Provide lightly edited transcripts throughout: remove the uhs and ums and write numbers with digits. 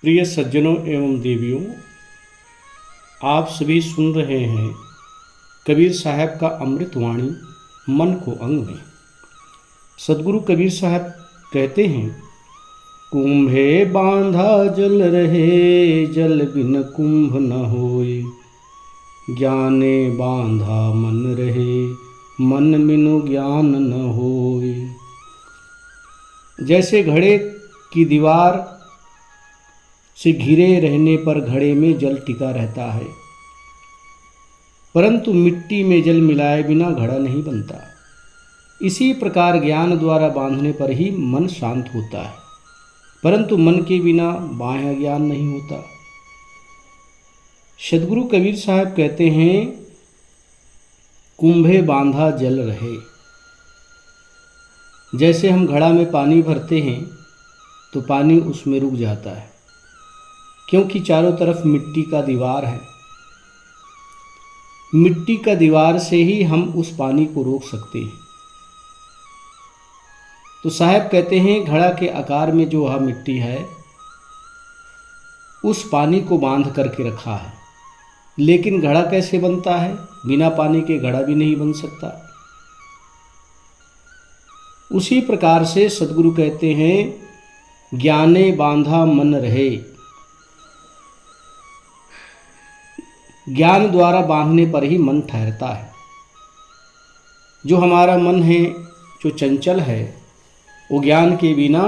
प्रिय सज्जनों एवं देवियों, आप सभी सुन रहे हैं कबीर साहब का अमृतवाणी मन को अंग में। सदगुरु कबीर साहब कहते हैं, कुंभे बांधा जल रहे, जल बिन कुंभ न होए। ज्ञाने बांधा मन रहे, मन बिनु ज्ञान न होए। जैसे घड़े की दीवार से घिरे रहने पर घड़े में जल टिका रहता है, परंतु मिट्टी में जल मिलाए बिना घड़ा नहीं बनता। इसी प्रकार ज्ञान द्वारा बांधने पर ही मन शांत होता है, परंतु मन के बिना बाह्य ज्ञान नहीं होता। सदगुरु कबीर साहब कहते हैं, कुंभे बांधा जल रहे। जैसे हम घड़ा में पानी भरते हैं तो पानी उसमें रुक जाता है, क्योंकि चारों तरफ मिट्टी का दीवार है। मिट्टी का दीवार से ही हम उस पानी को रोक सकते हैं। तो साहब कहते हैं, घड़ा के आकार में जो वह मिट्टी है उस पानी को बांध करके रखा है, लेकिन घड़ा कैसे बनता है? बिना पानी के घड़ा भी नहीं बन सकता। उसी प्रकार से सदगुरु कहते हैं, ज्ञाने बांधा मन रहे। ज्ञान द्वारा बांधने पर ही मन ठहरता है। जो हमारा मन है, जो चंचल है, वो ज्ञान के बिना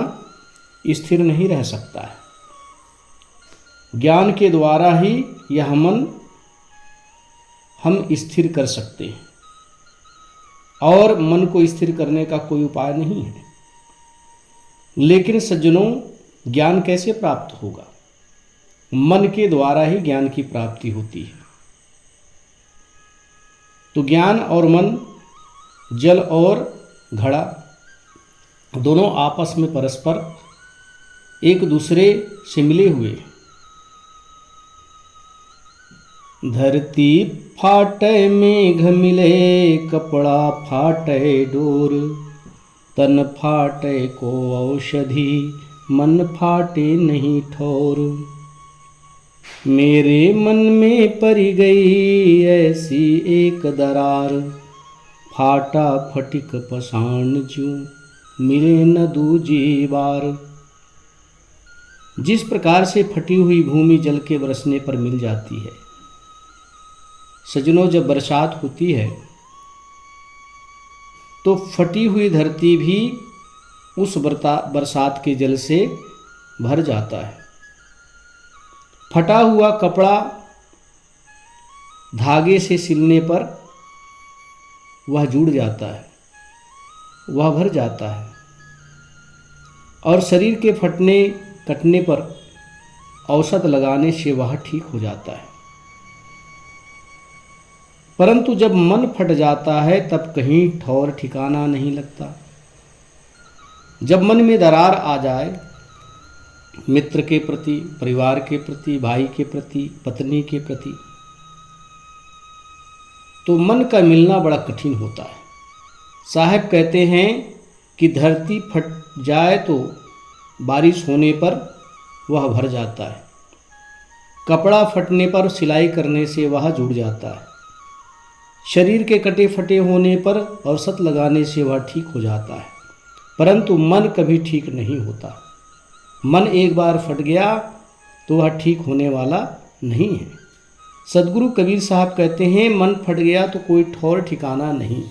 स्थिर नहीं रह सकता है। ज्ञान के द्वारा ही यह मन हम स्थिर कर सकते हैं, और मन को स्थिर करने का कोई उपाय नहीं है। लेकिन सज्जनों, ज्ञान कैसे प्राप्त होगा? मन के द्वारा ही ज्ञान की प्राप्ति होती है। तो ज्ञान और मन, जल और घड़ा दोनों आपस में परस्पर एक दूसरे से मिले हुए। धरती फाटे मेघ मिले, कपड़ा फाटे डोर। तन फाटे को औषधि, मन फाटे नहीं ठोर। मेरे मन में पड़ी गई ऐसी एक दरार। फाटा फटिक पसाण ज्यों, मिले न दूजी बार। जिस प्रकार से फटी हुई भूमि जल के बरसने पर मिल जाती है। सज्जनों, जब बरसात होती है तो फटी हुई धरती भी उस बरसात के जल से भर जाता है। फटा हुआ कपड़ा धागे से सिलने पर वह जुड़ जाता है, वह भर जाता है। और शरीर के फटने कटने पर औषध लगाने से वह ठीक हो जाता है। परंतु जब मन फट जाता है तब कहीं ठौर ठिकाना नहीं लगता। जब मन में दरार आ जाए, मित्र के प्रति, परिवार के प्रति, भाई के प्रति, पत्नी के प्रति, तो मन का मिलना बड़ा कठिन होता है। साहब कहते हैं कि धरती फट जाए तो बारिश होने पर वह भर जाता है। कपड़ा फटने पर सिलाई करने से वह जुड़ जाता है। शरीर के कटे फटे होने पर औषध लगाने से वह ठीक हो जाता है। परंतु मन कभी ठीक नहीं होता। मन एक बार फट गया तो वह ठीक होने वाला नहीं है। सदगुरु कबीर साहब कहते हैं, मन फट गया तो कोई ठौर ठिकाना नहीं,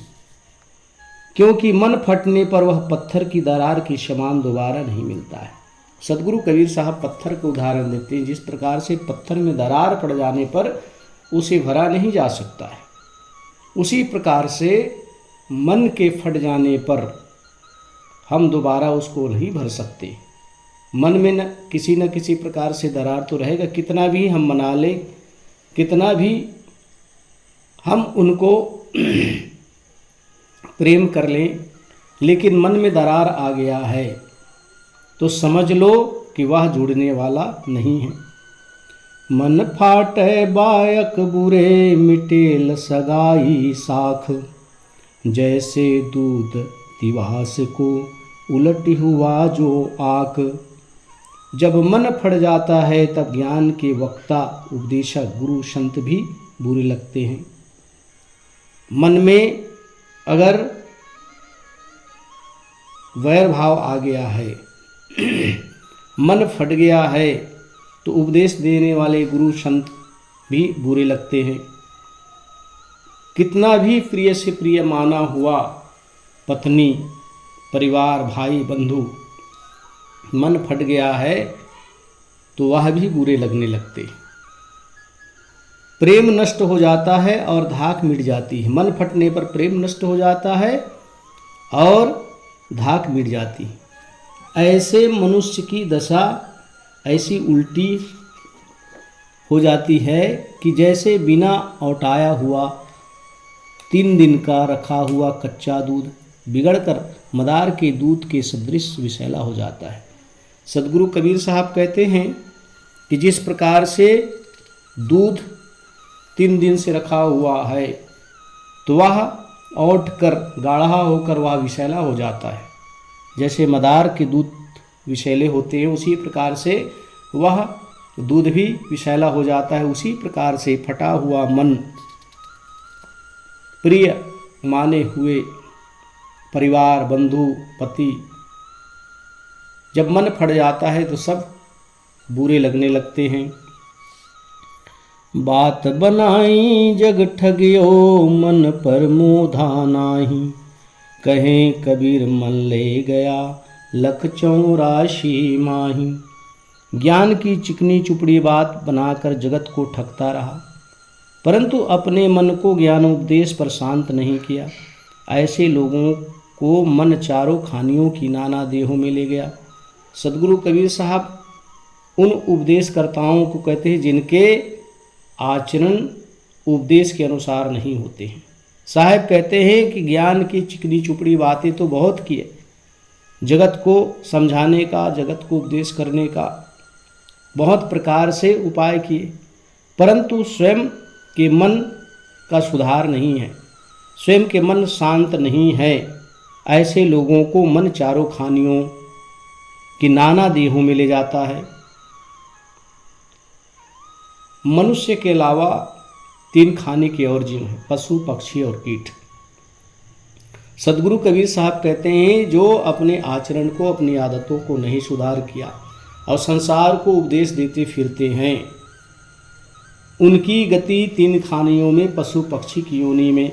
क्योंकि मन फटने पर वह पत्थर की दरार के समान दोबारा नहीं मिलता है। सदगुरु कबीर साहब पत्थर को उदाहरण देते हैं। जिस प्रकार से पत्थर में दरार पड़ जाने पर उसे भरा नहीं जा सकता है, उसी प्रकार से मन के फट जाने पर हम दोबारा उसको नहीं भर सकते। मन में न किसी प्रकार से दरार तो रहेगा। कितना भी हम मना लें, कितना भी हम उनको प्रेम कर लें, लेकिन मन में दरार आ गया है तो समझ लो कि वह जुड़ने वाला नहीं है। मन फाटे बायक बुरे, मिटेल सगाई साख। जैसे दूध दिवास को, उलट हुआ जो आक। जब मन फट जाता है तब ज्ञान के वक्ता, उपदेशक, गुरु, संत भी बुरे लगते हैं। मन में अगर वैर भाव आ गया है, मन फट गया है, तो उपदेश देने वाले गुरु संत भी बुरे लगते हैं। कितना भी प्रिय से प्रिय माना हुआ पत्नी, परिवार, भाई, बंधु मन फट गया है तो वह भी बुरे लगने लगते। प्रेम नष्ट हो जाता है और धाक मिट जाती है। मन फटने पर प्रेम नष्ट हो जाता है और धाक मिट जाती है। ऐसे मनुष्य की दशा ऐसी उल्टी हो जाती है कि जैसे बिना औटाया हुआ 3 दिन का रखा हुआ कच्चा दूध बिगड़कर मदार के दूध के सदृश विषैला हो जाता है। सदगुरु कबीर साहब कहते हैं कि जिस प्रकार से दूध 3 दिन से रखा हुआ है तो वह औट कर गाढ़ा होकर वह विषैला हो जाता है। जैसे मदार के दूध विषैले होते हैं उसी प्रकार से वह दूध भी विषैला हो जाता है। उसी प्रकार से फटा हुआ मन, प्रिय माने हुए परिवार, बंधु, पति, जब मन फट जाता है तो सब बुरे लगने लगते हैं। बात बनाई जग ठगियो, मन पर मोधा नाही, कहें कबीर मन ले गया, लख 84 माही। ज्ञान की चिकनी चुपड़ी बात बनाकर जगत को ठगता रहा, परंतु अपने मन को ज्ञानोपदेश पर शांत नहीं किया। ऐसे लोगों को मन चारों खानियों की नाना देहों में ले गया। सदगुरु कबीर साहब उन उपदेशकर्ताओं को कहते हैं जिनके आचरण उपदेश के अनुसार नहीं होते हैं। साहब कहते हैं कि ज्ञान की चिकनी चुपड़ी बातें तो बहुत किए, जगत को समझाने का, जगत को उपदेश करने का बहुत प्रकार से उपाय किए, परंतु स्वयं के मन का सुधार नहीं है, स्वयं के मन शांत नहीं है। ऐसे लोगों को मन चारों खानियों की नाना देहों में ले जाता है। मनुष्य के अलावा 3 खाने के और जीव हैं, पशु, पक्षी और कीट। सदगुरु कबीर साहब कहते हैं जो अपने आचरण को, अपनी आदतों को नहीं सुधार किया और संसार को उपदेश देते फिरते हैं, उनकी गति 3 खानियों में, पशु पक्षी की योनि में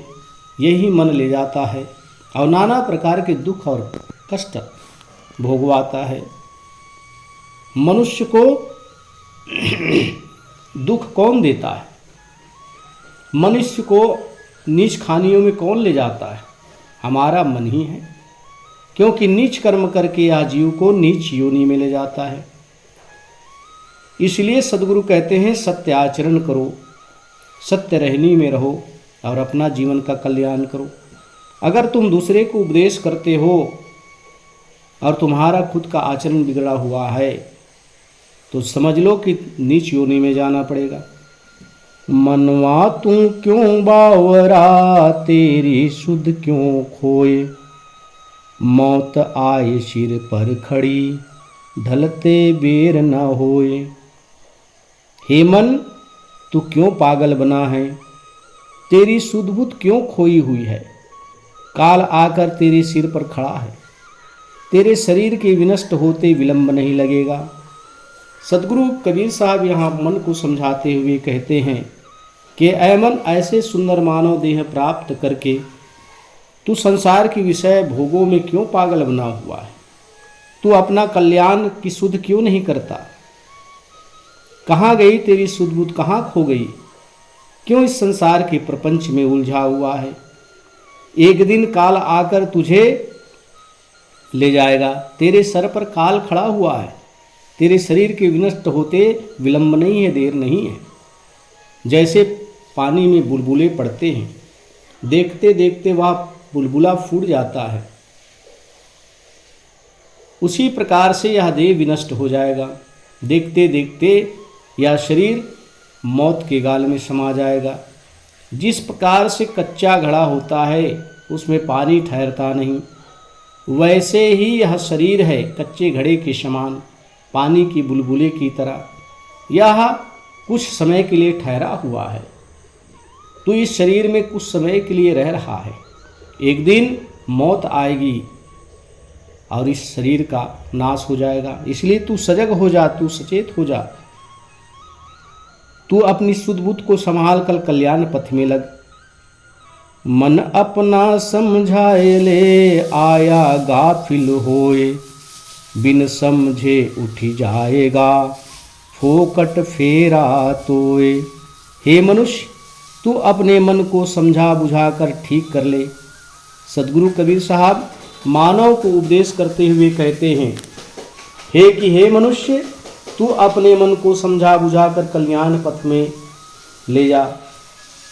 यही मन ले जाता है और नाना प्रकार के दुख और कष्ट भोगवाता है। मनुष्य को दुख कौन देता है? मनुष्य को नीच खानियों में कौन ले जाता है? हमारा मन ही है, क्योंकि नीच कर्म करके यह जीव को नीच योनि में ले जाता है। इसलिए सदगुरु कहते हैं सत्य आचरण करो, सत्य रहनी में रहो और अपना जीवन का कल्याण करो। अगर तुम दूसरे को उपदेश करते हो और तुम्हारा खुद का आचरण बिगड़ा हुआ है तो समझ लो कि नीच योनि में जाना पड़ेगा। मनवा तू क्यों बावरा, तेरी सुध क्यों खोए, मौत आए सिर पर खड़ी, ढलते बेर न होए। हे मन, तू क्यों पागल बना है, तेरी सुध बुध क्यों खोई हुई है, काल आकर तेरे सिर पर खड़ा है, तेरे शरीर के विनष्ट होते विलंब नहीं लगेगा। सदगुरु कबीर साहब यहाँ मन को समझाते हुए कहते हैं कि ऐ मन, ऐसे सुंदर मानव देह प्राप्त करके तू संसार की विषय भोगों में क्यों पागल बना हुआ है? तू अपना कल्याण की सुध क्यों नहीं करता? कहाँ गई तेरी सुध बुध, कहाँ खो गई? क्यों इस संसार के प्रपंच में उलझा हुआ है? एक दिन काल आकर तुझे ले जाएगा। तेरे सर पर काल खड़ा हुआ है, तेरे शरीर के विनष्ट होते विलंब नहीं है, देर नहीं है। जैसे पानी में बुलबुले पड़ते हैं, देखते देखते वह बुलबुला फूट जाता है, उसी प्रकार से यह देह विनष्ट हो जाएगा। देखते देखते यह शरीर मौत के गाल में समा जाएगा। जिस प्रकार से कच्चा घड़ा होता है उसमें पानी ठहरता नहीं, वैसे ही यह शरीर है कच्चे घड़े के समान, पानी की बुलबुले की तरह यह कुछ समय के लिए ठहरा हुआ है। तू इस शरीर में कुछ समय के लिए रह रहा है। एक दिन मौत आएगी और इस शरीर का नाश हो जाएगा। इसलिए तू सजग हो जा, तू सचेत हो जा, तू अपनी सुध बुद्ध को संभाल कर कल्याण पथ में लग। मन अपना समझाए ले आया गाफिल होए, बिन समझे उठी जाएगा फोकट फेरा तोए। हे मनुष्य, तू अपने मन को समझा बुझा कर ठीक कर ले। सदगुरु कबीर साहब मानव को उपदेश करते हुए कहते हैं हे मनुष्य, तू अपने मन को समझा बुझा कर कल्याण पथ में ले जा,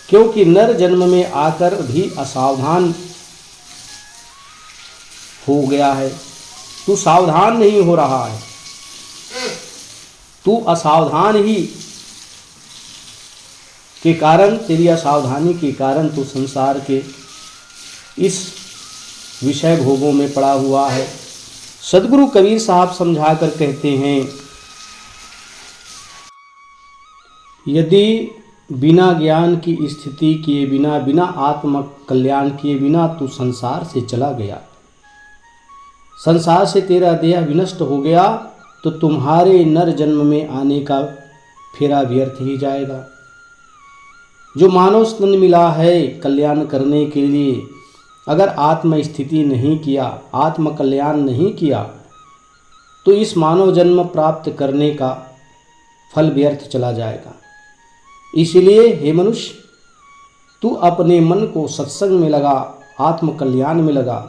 क्योंकि नर जन्म में आकर भी असावधान हो गया है। तू सावधान नहीं हो रहा है, तू असावधान ही के कारण, तेरी असावधानी के कारण तू संसार के इस विषय भोगों में पड़ा हुआ है। सदगुरु कबीर साहब समझा कर कहते हैं, यदि बिना ज्ञान की स्थिति किए बिना, बिना आत्म कल्याण किए बिना तू संसार से चला गया, संसार से तेरा देह विनष्ट हो गया, तो तुम्हारे नर जन्म में आने का फेरा व्यर्थ ही जाएगा। जो मानव स्तन मिला है कल्याण करने के लिए, अगर आत्म स्थिति नहीं किया, आत्म कल्याण नहीं किया, तो इस मानव जन्म प्राप्त करने का फल व्यर्थ चला जाएगा। इसलिए हे मनुष्य, तू अपने मन को सत्संग में लगा, आत्म कल्याण में लगा,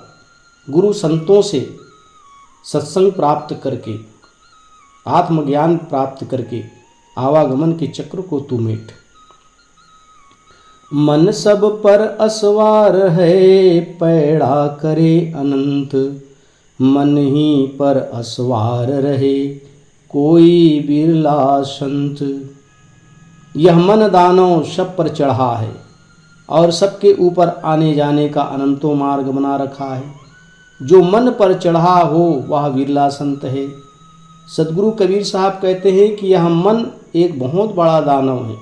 गुरु संतों से सत्संग प्राप्त करके, आत्मज्ञान प्राप्त करके आवागमन के चक्र को तू मेट। मन सब पर असवार है, पैड़ा करे अनंत, मन ही पर असवार रहे कोई बिरला संत। यह मन दानव सब पर चढ़ा है और सबके ऊपर आने जाने का अनंतों मार्ग बना रखा है। जो मन पर चढ़ा हो वह बिरला संत है। सदगुरु कबीर साहब कहते हैं कि यह मन एक बहुत बड़ा दानव है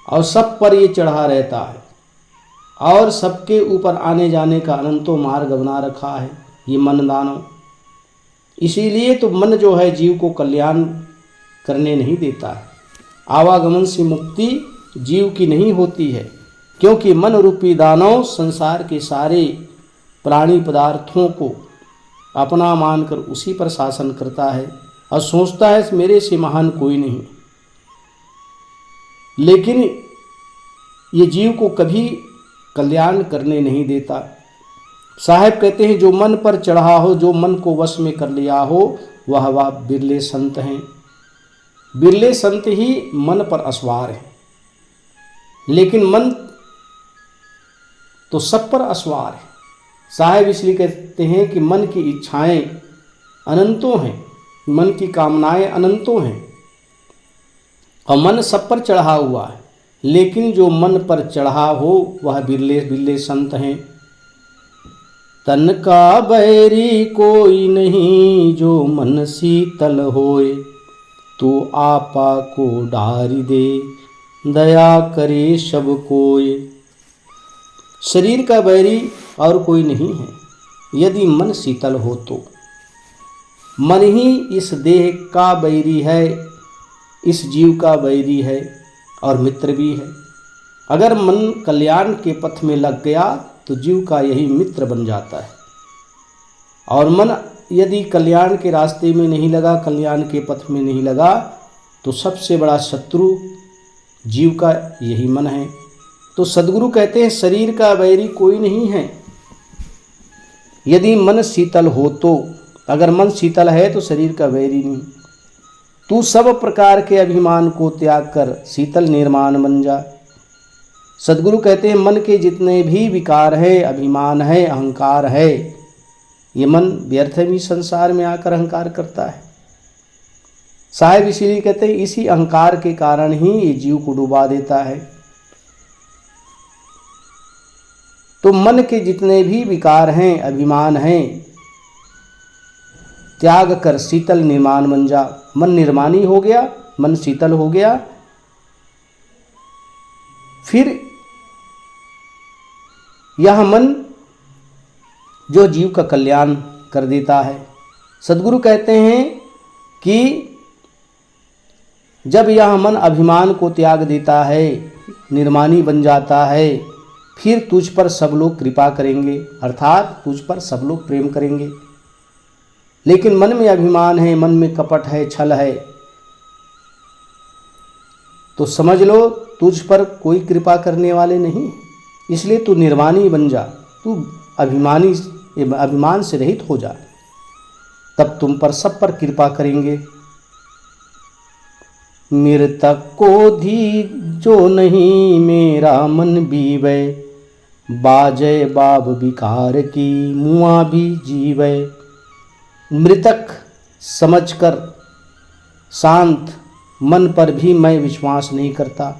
और सब पर ये चढ़ा रहता है और सबके ऊपर आने जाने का अनंतों मार्ग बना रखा है ये मन दानव। इसीलिए तो मन जो है जीव को कल्याण करने नहीं देता है। आवागमन से मुक्ति जीव की नहीं होती है, क्योंकि मन रूपी दानव संसार के सारे प्राणी पदार्थों को अपना मानकर उसी पर शासन करता है और सोचता है मेरे से महान कोई नहीं। लेकिन ये जीव को कभी कल्याण करने नहीं देता। साहब कहते हैं जो मन पर चढ़ा हो, जो मन को वश में कर लिया हो, वह बिरले संत हैं। बिरले संत ही मन पर असवार हैं, लेकिन मन तो सब पर असवार है। साहब इसलिए कहते हैं कि मन की इच्छाएं अनंतों हैं, मन की कामनाएं अनंतों हैं और मन सब पर चढ़ा हुआ है, लेकिन जो मन पर चढ़ा हो वह बिरले बिरले संत हैं। तन का बैरी कोई नहीं जो मन शीतल होए, तो आपा को डारी दे दया करे सब कोय। शरीर का बैरी और कोई नहीं है यदि मन शीतल हो तो। मन ही इस देह का बैरी है, इस जीव का बैरी है और मित्र भी है। अगर मन कल्याण के पथ में लग गया तो जीव का यही मित्र बन जाता है, और मन यदि कल्याण के रास्ते में नहीं लगा, कल्याण के पथ में नहीं लगा, तो सबसे बड़ा शत्रु जीव का यही मन है। तो सदगुरु कहते हैं शरीर का बैरी कोई नहीं है यदि मन शीतल हो तो। अगर मन शीतल है तो शरीर का बैरी नहीं। तू सब प्रकार के अभिमान को त्याग कर शीतल निर्माण बन जा। सदगुरु कहते हैं मन के जितने भी विकार है, अभिमान है, अहंकार है, ये मन व्यर्थ भी संसार में आकर अहंकार करता है। साहब इसीलिए कहते हैं इसी अहंकार के कारण ही ये जीव को डुबा देता है। तो मन के जितने भी विकार हैं, अभिमान हैं, त्याग कर शीतल निर्माण बन जा। मन निर्माणी हो गया, मन शीतल हो गया, फिर यह मन जो जीव का कल्याण कर देता है। सद्गुरु कहते हैं कि जब यह मन अभिमान को त्याग देता है, निर्माणी बन जाता है, फिर तुझ पर सब लोग कृपा करेंगे, अर्थात तुझ पर सब लोग प्रेम करेंगे। लेकिन मन में अभिमान है, मन में कपट है, छल है, तो समझ लो तुझ पर कोई कृपा करने वाले नहीं। इसलिए तू निर्वाणी बन जा, तू अभिमान से रहित हो जा, तब तुम पर सब पर कृपा करेंगे। मृतक को धी जो नहीं मेरा मन बीवै, बाजय बाब विकार की मुआ भी जीवै। मृतक समझकर शांत मन पर भी मैं विश्वास नहीं करता।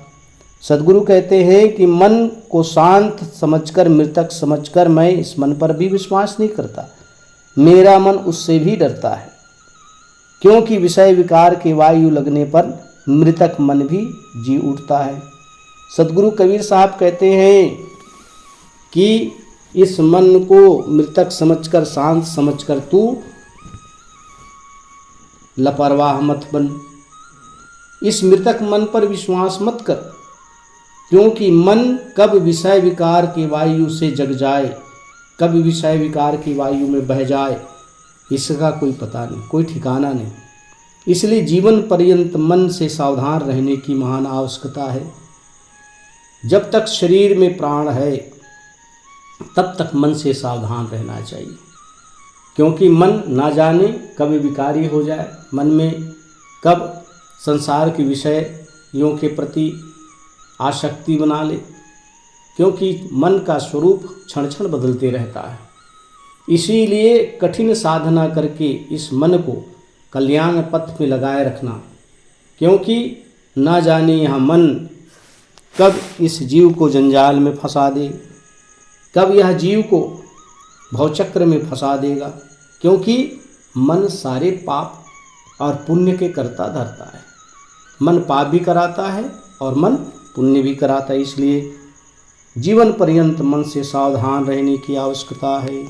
सद्गुरु कहते हैं कि मन को शांत समझकर, मृतक समझकर मैं इस मन पर भी विश्वास नहीं करता। मेरा मन उससे भी डरता है, क्योंकि विषय विकार के वायु लगने पर मृतक मन भी जी उठता है। सद्गुरु कबीर साहब कहते हैं कि इस मन को मृतक समझकर, शांत समझकर तू लापरवाह मत बन। इस मृतक मन पर विश्वास मत कर, क्योंकि मन कब विषय विकार के वायु से जग जाए, कब विषय विकार की वायु में बह जाए, इसका कोई पता नहीं, कोई ठिकाना नहीं। इसलिए जीवन पर्यंत मन से सावधान रहने की महान आवश्यकता है। जब तक शरीर में प्राण है तब तक मन से सावधान रहना चाहिए, क्योंकि मन ना जाने कब विकारी हो जाए, मन में कब संसार के विषयों के प्रति आसक्ति बना ले, क्योंकि मन का स्वरूप क्षण क्षण बदलते रहता है। इसीलिए कठिन साधना करके इस मन को कल्याण पथ में लगाए रखना, क्योंकि ना जाने यह मन कब इस जीव को जंजाल में फंसा दे, कब यह जीव को भवचक्र में फंसा देगा, क्योंकि मन सारे पाप और पुण्य के करता धरता है। मन पाप भी कराता है और मन पुण्य भी कराता है। इसलिए जीवन पर्यंत मन से सावधान रहने की आवश्यकता है।